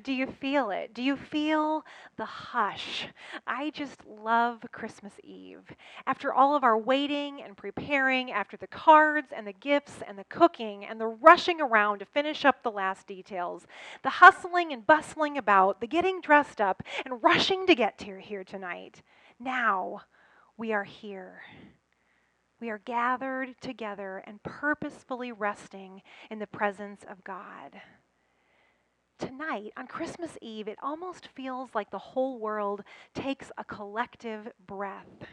Do you feel it? Do you feel the hush? I just love Christmas Eve. After all of our waiting and preparing, after the cards and the gifts and the cooking and the rushing around to finish up the last details, the hustling and bustling about, the getting dressed up and rushing to get to here tonight, now we are here. We are gathered together and purposefully resting in the presence of God. Tonight, on Christmas Eve, it almost feels like the whole world takes a collective breath.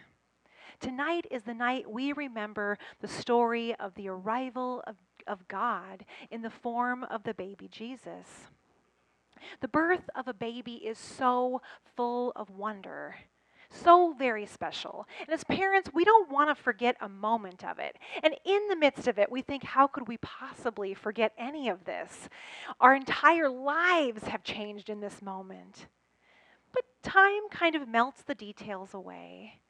Tonight is the night we remember the story of the arrival of God in the form of the baby Jesus. The birth of a baby is so full of wonder, so very special. And as parents, we don't want to forget a moment of it. And in the midst of it, we think, how could we possibly forget any of this? Our entire lives have changed in this moment. But time kind of melts the details away.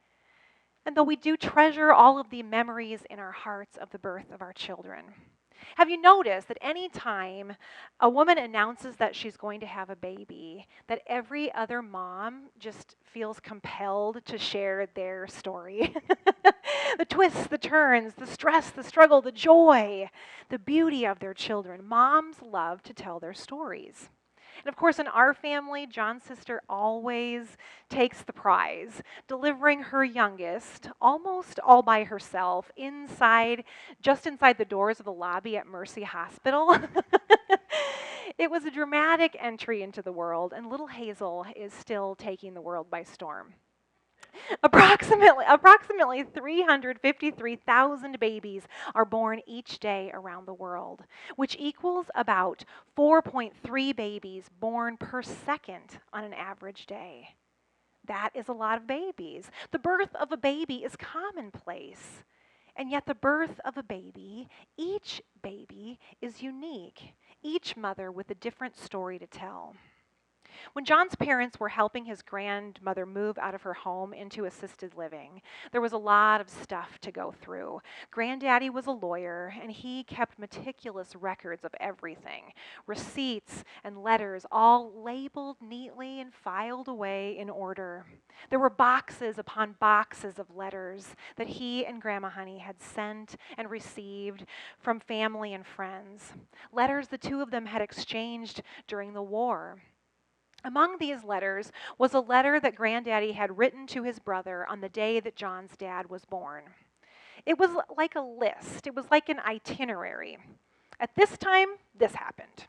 And though we do treasure all of the memories in our hearts of the birth of our children, have you noticed that any time a woman announces that she's going to have a baby, that every other mom just feels compelled to share their story? The twists, the turns, the stress, the struggle, the joy, the beauty of their children. Moms love to tell their stories. And of course, in our family, John's sister always takes the prize, delivering her youngest almost all by herself just inside the doors of the lobby at Mercy Hospital. It was a dramatic entry into the world, and little Hazel is still taking the world by storm. Approximately 353,000 babies are born each day around the world, which equals about 4.3 babies born per second on an average day. That is a lot of babies. The birth of a baby is commonplace. And yet, the birth of a baby, each baby is unique, each mother with a different story to tell. When John's parents were helping his grandmother move out of her home into assisted living, there was a lot of stuff to go through. Granddaddy was a lawyer, and he kept meticulous records of everything, receipts and letters, all labeled neatly and filed away in order. There were boxes upon boxes of letters that he and Grandma Honey had sent and received from family and friends, letters the two of them had exchanged during the war. Among these letters was a letter that Granddaddy had written to his brother on the day that John's dad was born. It was like a list, it was like an itinerary. At this time, this happened.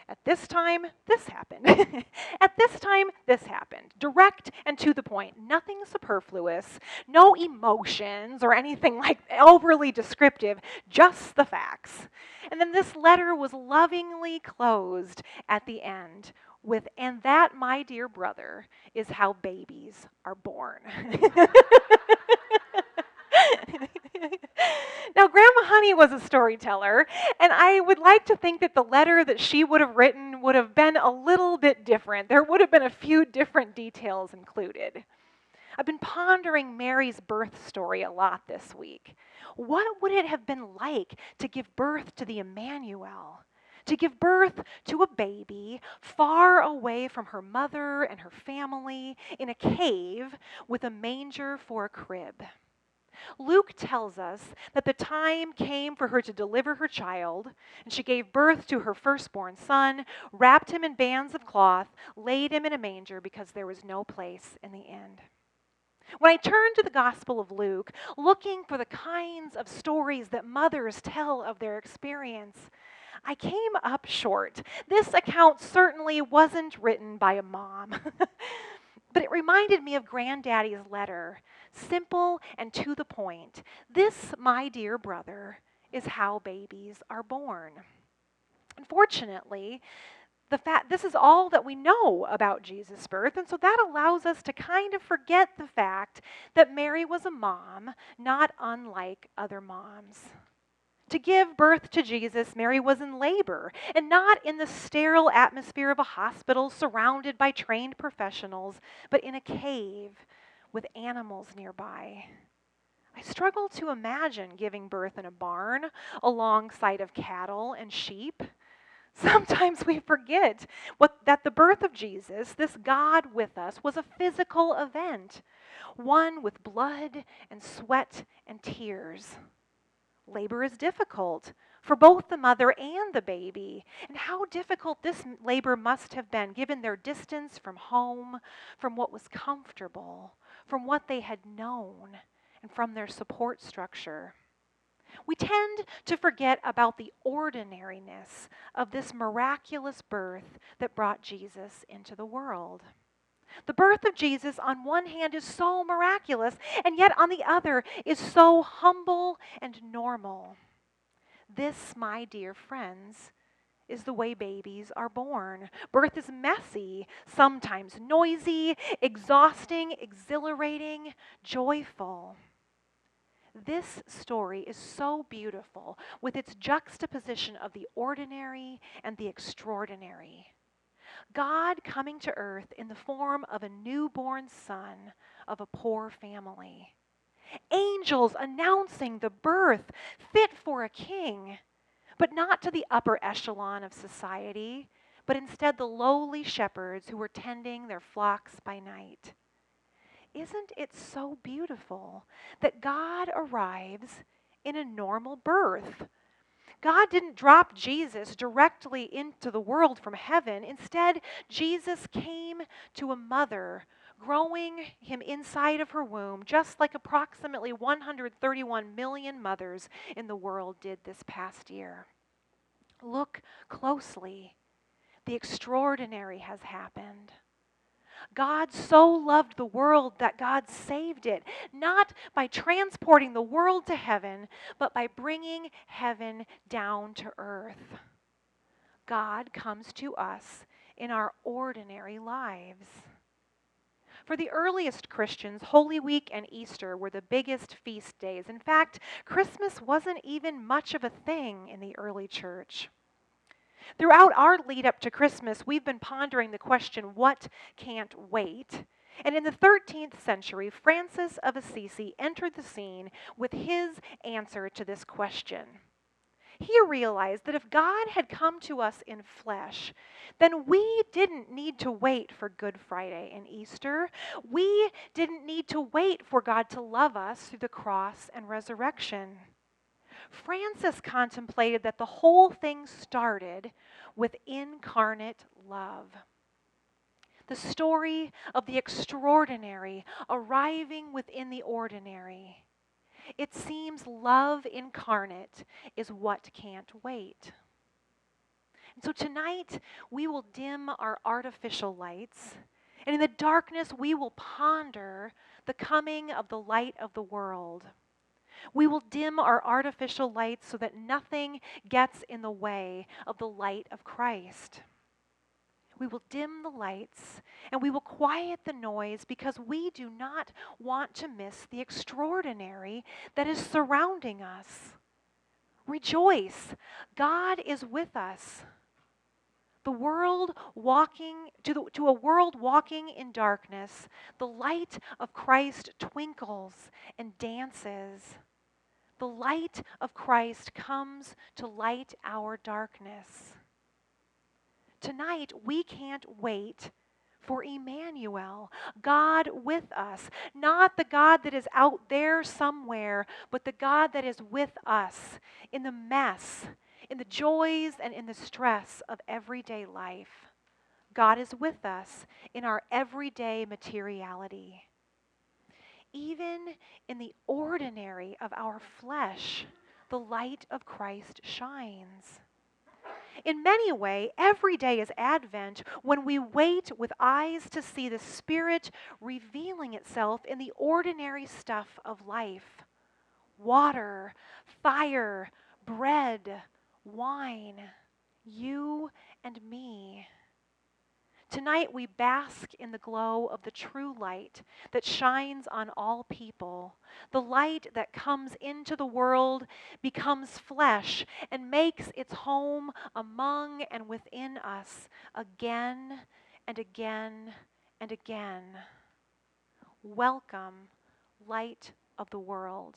At this time, this happened. At this time, this happened. Direct and to the point, nothing superfluous, no emotions or anything like overly descriptive, just the facts. And then this letter was lovingly closed at the end with, and that, my dear brother, is how babies are born. Now, Grandma Honey was a storyteller, and I would like to think that the letter that she would have written would have been a little bit different. There would have been a few different details included. I've been pondering Mary's birth story a lot this week. What would it have been like to give birth to the Emmanuel? To give birth to a baby far away from her mother and her family in a cave with a manger for a crib. Luke tells us that the time came for her to deliver her child, and she gave birth to her firstborn son, wrapped him in bands of cloth, laid him in a manger because there was no place in the inn. When I turned to the Gospel of Luke, looking for the kinds of stories that mothers tell of their experience, I came up short. This account certainly wasn't written by a mom, but it reminded me of Granddaddy's letter, simple and to the point. This, my dear brother, is how babies are born. Unfortunately, this is all that we know about Jesus' birth, and so that allows us to kind of forget the fact that Mary was a mom, not unlike other moms. To give birth to Jesus, Mary was in labor, and not in the sterile atmosphere of a hospital surrounded by trained professionals, but in a cave with animals nearby. I struggle to imagine giving birth in a barn alongside of cattle and sheep. Sometimes we forget that the birth of Jesus, this God with us, was a physical event, one with blood and sweat and tears. Labor is difficult for both the mother and the baby. And how difficult this labor must have been, given their distance from home, from what was comfortable, from what they had known, and from their support structure. We tend to forget about the ordinariness of this miraculous birth that brought Jesus into the world. The birth of Jesus, on one hand, is so miraculous, and yet on the other is so humble and normal. This, my dear friends, is the way babies are born. Birth is messy, sometimes noisy, exhausting, exhilarating, joyful. This story is so beautiful with its juxtaposition of the ordinary and the extraordinary. God coming to earth in the form of a newborn son of a poor family. Angels announcing the birth fit for a king, but not to the upper echelon of society, but instead the lowly shepherds who were tending their flocks by night. Isn't it so beautiful that God arrives in a normal birth? God didn't drop Jesus directly into the world from heaven. Instead, Jesus came to a mother, growing him inside of her womb, just like approximately 131 million mothers in the world did this past year. Look closely. The extraordinary has happened. God so loved the world that God saved it, not by transporting the world to heaven, but by bringing heaven down to earth. God comes to us in our ordinary lives. For the earliest Christians, Holy Week and Easter were the biggest feast days. In fact, Christmas wasn't even much of a thing in the early church. Throughout our lead up to Christmas, we've been pondering the question, what can't wait? And in the 13th century, Francis of Assisi entered the scene with his answer to this question. He realized that if God had come to us in flesh, then we didn't need to wait for Good Friday and Easter. We didn't need to wait for God to love us through the cross and resurrection. Francis contemplated that the whole thing started with incarnate love. The story of the extraordinary arriving within the ordinary. It seems love incarnate is what can't wait. And so tonight we will dim our artificial lights, and in the darkness we will ponder the coming of the light of the world. We will dim our artificial lights so that nothing gets in the way of the light of Christ. We will dim the lights and we will quiet the noise because we do not want to miss the extraordinary that is surrounding us. Rejoice, God is with us. The world walking to a world walking in darkness, the light of Christ twinkles and dances. The light of Christ comes to light our darkness. Tonight, we can't wait for Emmanuel, God with us. Not the God that is out there somewhere, but the God that is with us in the mess, in the joys, and in the stress of everyday life. God is with us in our everyday materiality. Even in the ordinary of our flesh, the light of Christ shines. In many ways, every day is Advent when we wait with eyes to see the Spirit revealing itself in the ordinary stuff of life. Water, fire, bread, wine, you and me. Tonight we bask in the glow of the true light that shines on all people. The light that comes into the world, becomes flesh, and makes its home among and within us again and again and again. Welcome, light of the world.